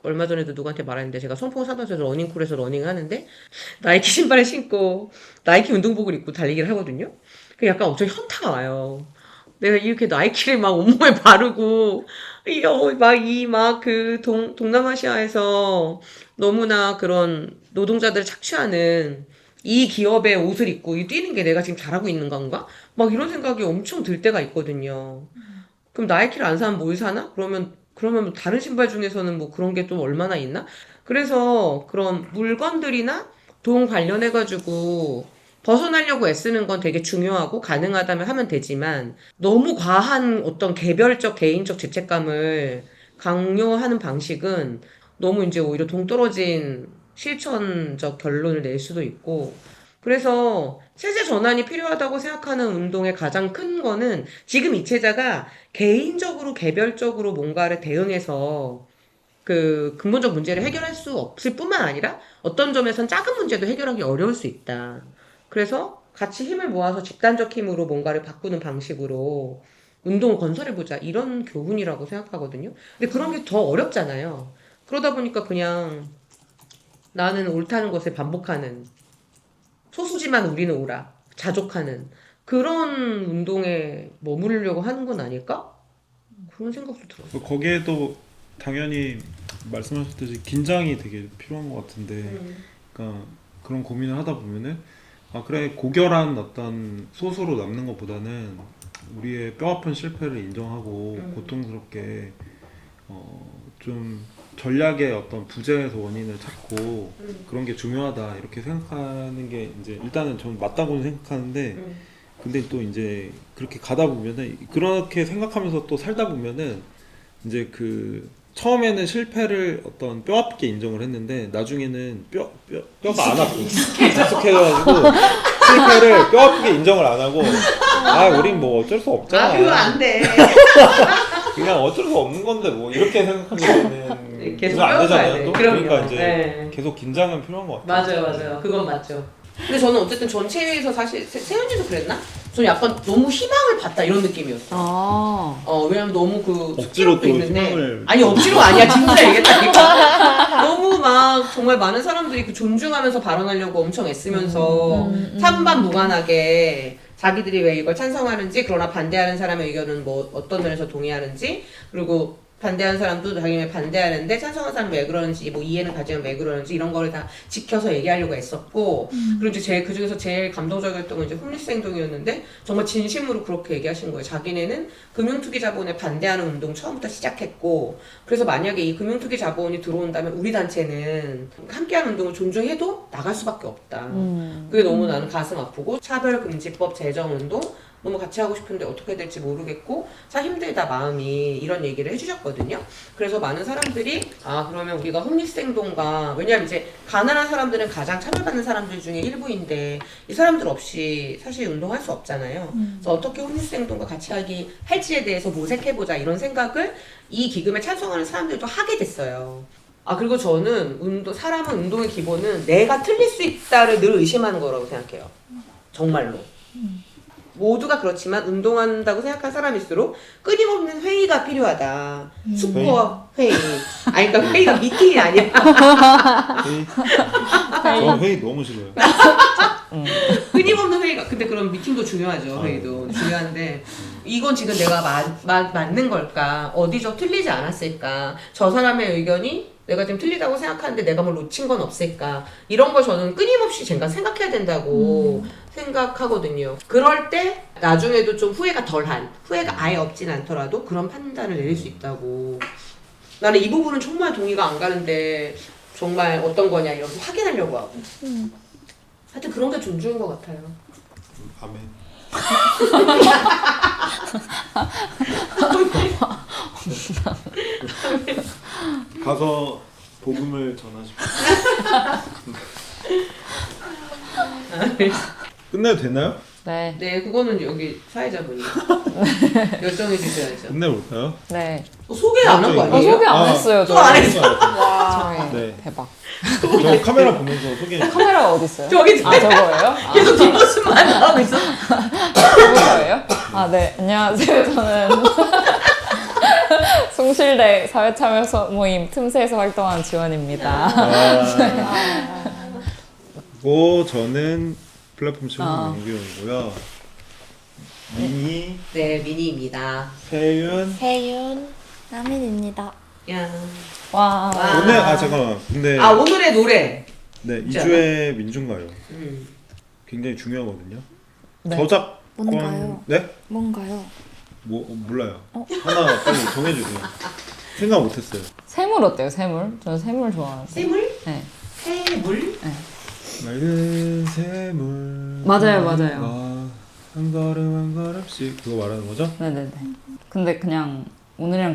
얼마 전에도 누구한테 말했는데 제가 성풍 사단소에서 러닝쿨에서 러닝을 하는데 나이키 신발을 신고 나이키 운동복을 입고 달리기를 하거든요. 그 약간 엄청 현타가 와요. 내가 이렇게 나이키를 막 온몸에 바르고 동남아시아에서 너무나 그런 노동자들을 착취하는 이 기업의 옷을 입고 뛰는 게 내가 지금 잘하고 있는 건가? 막 이런 생각이 엄청 들 때가 있거든요. 그럼 나이키를 안 사면 뭘 사나? 그러면 다른 신발 중에서는 뭐 그런 게 좀 얼마나 있나? 그래서 그런 물건들이나 돈 관련해가지고 벗어나려고 애쓰는 건 되게 중요하고 가능하다면 하면 되지만 너무 과한 어떤 개별적 개인적 죄책감을 강요하는 방식은 너무 이제 오히려 동떨어진 실천적 결론을 낼 수도 있고 그래서 체제 전환이 필요하다고 생각하는 운동의 가장 큰 거는 지금 이 체제가 개인적으로 개별적으로 뭔가를 대응해서 그 근본적 문제를 해결할 수 없을 뿐만 아니라 어떤 점에선 작은 문제도 해결하기 어려울 수 있다. 그래서 같이 힘을 모아서 집단적 힘으로 뭔가를 바꾸는 방식으로 운동을 건설해보자 이런 교훈이라고 생각하거든요. 근데 그런 게 더 어렵잖아요. 그러다 보니까 그냥 나는 옳다는 것을 반복하는 소수지만 우리는 옳아 자족하는 그런 운동에 머무르려고 하는 건 아닐까? 그런 생각도 들어요. 거기에도 당연히 말씀하셨듯이 긴장이 되게 필요한 것 같은데 그러니까 그런 고민을 하다 보면은 아 그래 고결한 어떤 소수로 남는 것보다는 우리의 뼈아픈 실패를 인정하고 고통스럽게 좀 전략의 어떤 부재에서 원인을 찾고 그런 게 중요하다 이렇게 생각하는 게 이제 일단은 저는 맞다고는 생각하는데 근데 또 이제 그렇게 가다 보면은 그렇게 생각하면서 또 살다 보면은 이제 그 처음에는 실패를 어떤 뼈아프게 인정을 했는데 나중에는 뼈가 안 아프고 익숙해져가지고 실패를 뼈아프게 인정을 안 하고 아 우린 뭐 어쩔 수 없잖아. 그거 안 돼. 그냥 어쩔 수 없는 건데 뭐 이렇게 생각하면은 계속 안 되잖아요. 또 그럼요. 그러니까 이제 네. 계속 긴장은 필요한 것 같아요. 맞아요. 그건 맞죠. 근데 저는 어쨌든 전체에서 사실 세연이도 그랬나? 저는 약간 너무 희망을 봤다 이런 느낌이었어. 왜냐면 너무 억지로 또 있는데 희망을 아니 억지로 아니야 진짜 얘기했다니까. 너무 막 정말 많은 사람들이 존중하면서 발언하려고 엄청 애쓰면서 찬반무관하게 자기들이 왜 이걸 찬성하는지 그러나 반대하는 사람의 의견은 뭐 어떤 면에서 동의하는지 그리고 반대하는 사람도 당연히 반대하는데 찬성하는 사람은 왜 그러는지 뭐 이해는 가지면 왜 그러는지 이런 거를 다 지켜서 얘기하려고 애썼고 그리고 이제 그중에서 제일 감동적이었던 건 이제 홈리스 행동이었는데 정말 진심으로 그렇게 얘기하신 거예요. 자기네는 금융투기 자본에 반대하는 운동 처음부터 시작했고 그래서 만약에 이 금융투기 자본이 들어온다면 우리 단체는 함께하는 운동을 존중해도 나갈 수밖에 없다. 그게 너무 나는 가슴 아프고 차별금지법 제정운동 너무 같이 하고 싶은데 어떻게 될지 모르겠고 참 힘들다 마음이 이런 얘기를 해주셨거든요. 그래서 많은 사람들이 그러면 우리가 홈리스 행동과 왜냐하면 이제 가난한 사람들은 가장 차별받는 사람들 중에 일부인데 이 사람들 없이 사실 운동할 수 없잖아요. 그래서 어떻게 홈리스 행동과 같이 할지에 대해서 모색해보자 이런 생각을 이 기금에 찬성하는 사람들도 하게 됐어요. 그리고 저는 사람은 운동의 기본은 내가 틀릴 수 있다를 늘 의심하는 거라고 생각해요. 정말로. 모두가 그렇지만 운동한다고 생각한 사람일수록 끊임없는 회의가 필요하다. 슈퍼 회의. 그러니까 회의가 미팅이 아니야. 저는 회의 너무 싫어요. 끊임없는 회의가. 근데 그럼 미팅도 중요하죠. 회의도 중요한데 이건 지금 내가 맞는 걸까? 어디서 틀리지 않았을까? 저 사람의 의견이 내가 지금 틀리다고 생각하는데 내가 뭘 놓친 건 없을까? 이런 걸 저는 끊임없이 제가 생각해야 된다고 생각하거든요. 그럴 때 나중에도 좀 후회가 아예 없진 않더라도 그런 판단을 내릴 수 있다고. 나는 이 부분은 정말 동의가 안 가는데 정말 어떤 거냐 이렇게 확인하려고 하고. 하여튼 그런 게 존중인 것 같아요. 아멘. 가서 복음을 전하십시오. 끝내도 되나요? 네. 네, 그거는 여기 사회자분이 결정해 주셔야죠. 끝내볼까요? 네. 소개 안 한 거 아니에요? 소개 안 했어요. 또 안 했어. 와. 네. 대박. 저 카메라 보면서 소개. 카메라가 어디 있어요? 저기 아 저거예요? 아, 계속 뒷모습만 나오고 있어. 저거예요? 아 네. 안녕하세요. 저는 숭실대 사회참여 모임 틈새에서 활동하는 지원입니다. 그리고 저는 플랫폼 친구 민규이고요. 미니, 네, 미니입니다. 세윤. 세윤 나민입니다. 야. 와. 오늘 잠깐만. 근데 오늘의 노래. 네 있지 2주의 민중가요. 음. 굉장히 중요하거든요. 네. 저작권. 뭔가요? 네? 뭔가요? 몰라요. 하나 빨리 정해주세요. 생각 못했어요. 새물 어때요? 새물? 저는 새물 좋아하는데. 새물? 네. 새물? 맑은 새물. 맞아요. 한 걸음 한 걸음씩 그거 말하는 거죠? 네네네. 근데 그냥 오늘 논이랑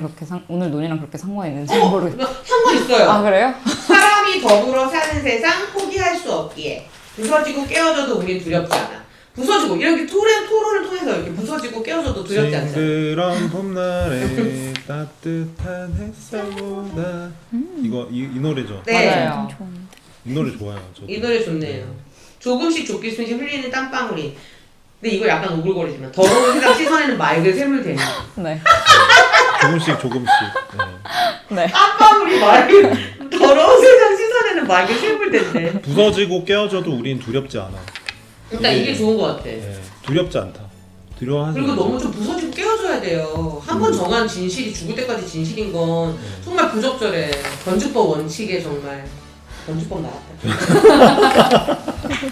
그렇게 상관이 있는지 모르겠어요. 이거 상관 있어요. 아 그래요? 사람이 더불어 사는 세상 포기할 수 없기에 부서지고 깨어져도 우린 두렵지 않아. 부서지고 이렇게 토론을 통해서 이렇게 부서지고 깨어져도 두렵지 않잖아. 싱그런 봄날에 따뜻한 햇살보다 이거 이 노래죠? 네. 맞아요. 좋은데. 이 노래 좋아요. 저도. 이 노래 좋네요. 조금씩 조금씩 흘리는 땀방울이. 근데 이거 약간 오글거리지만 더러운 세상 씻어내는 맑은 샘물 되는. 네. 조금씩. 네. 네. 땀방울이 맑은 더러운 세상 씻어내는 맑은 샘물 된대. 부서지고 깨어져도 우린 두렵지 않아. 그러니까 이게 좋은 것 같아. 네, 두렵지 않다. 두려워하지 그리고 않죠. 너무 좀 부서지고 깨어져야 돼요. 한 번 정한 진실이 죽을 때까지 진실인 건 정말 부적절해. 건축법 원칙에 정말 건축법 나왔다.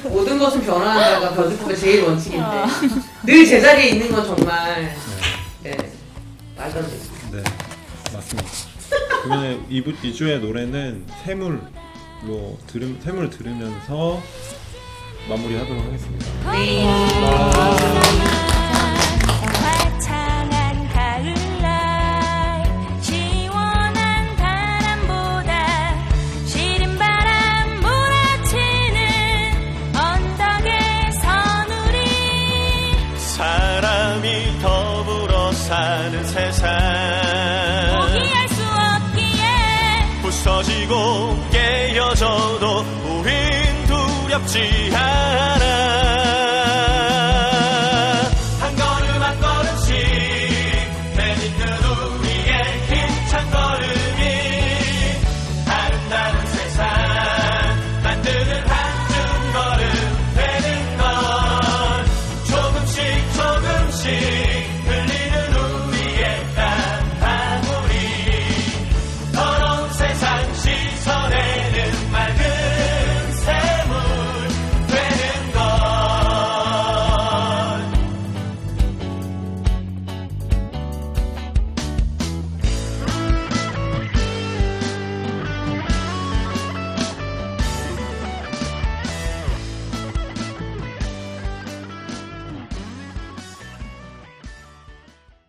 모든 것은 변화한다가 건축법의 제일 원칙인데 늘 제자리에 있는 건 정말 네 말도 안 돼. 네, 맞습니다. 그러면 2주의 노래는 샘을 들으면서 마무리하도록 하겠습니다. 화창한 가을날 시원한 바람보다 시린 바람 몰아치는 언덕에 선 우리 사람이 더불어 사는 세상 포기할 수 없기에 부서지고 깨어져도 우린 두렵지 않아